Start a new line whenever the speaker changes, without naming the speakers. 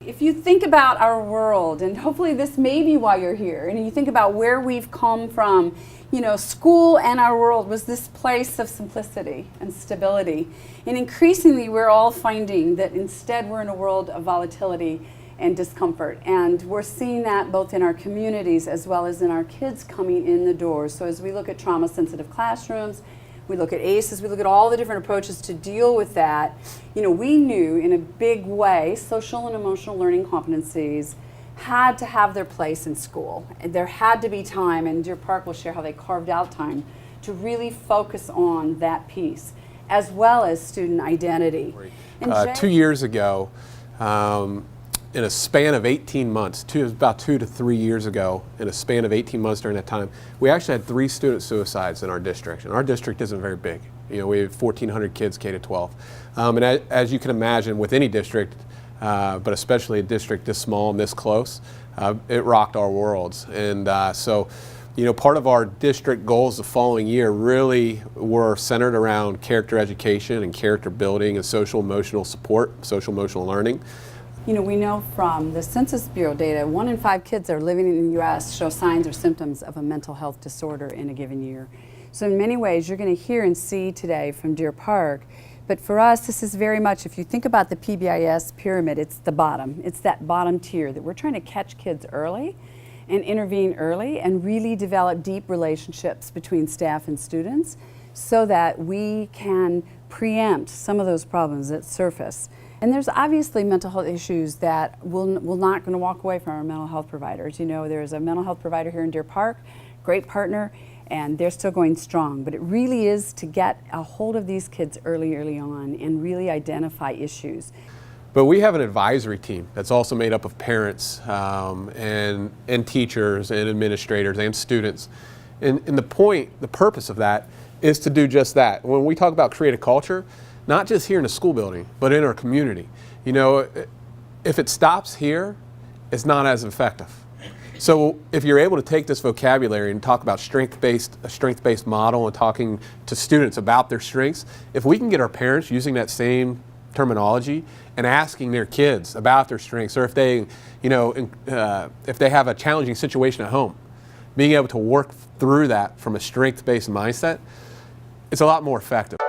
If you think about our world, and hopefully this may be why you're here, and you think about where we've come from, you know, school and our world was this place of simplicity and stability. And increasingly we're all finding that instead we're in a world of volatility and discomfort. And we're seeing that both in our communities as well as in our kids coming in the doors. So as we look at trauma-sensitive classrooms, we look at ACEs, we look at all the different approaches to deal with that. You know, we knew in a big way social and emotional learning competencies had to have their place in school. There had to be time, and Deer Park will share how they carved out time to really focus on that piece, as well as student identity.
And 2 years ago, in a span of 18 months, about 2 to 3 years ago, in a span of 18 months during that time, we actually had 3 student suicides in our district. And our district isn't very big. You know, we have 1,400 kids K to 12. And as you can imagine, with any district, but especially a district this small and this close, it rocked our worlds. And so, you know, part of our district goals the following year really were centered around character education and character building and social emotional support, social emotional learning.
You know, we know from the Census Bureau data, 1 in 5 kids that are living in the U.S. show signs or symptoms of a mental health disorder in a given year. So in many ways, you're going to hear and see today from Deer Park. But for us, this is very much, if you think about the PBIS pyramid, it's the bottom. It's that bottom tier that we're trying to catch kids early and intervene early and really develop deep relationships between staff and students so that we can preempt some of those problems that surface. And there's obviously mental health issues that we're not going to walk away from our mental health providers. You know, there's a mental health provider here in Deer Park, great partner, and they're still going strong. But it really is to get a hold of these kids early on and really identify issues.
But we have an advisory team that's also made up of parents and teachers and administrators and students. And the purpose of that is to do just that. When we talk about create a culture, not just here in the school building, but in our community. You know, if it stops here, it's not as effective. So if you're able to take this vocabulary and talk about a strength-based model and talking to students about their strengths, if we can get our parents using that same terminology and asking their kids about their strengths, or if they, you know, if they have a challenging situation at home, being able to work through that from a strength-based mindset, it's a lot more effective.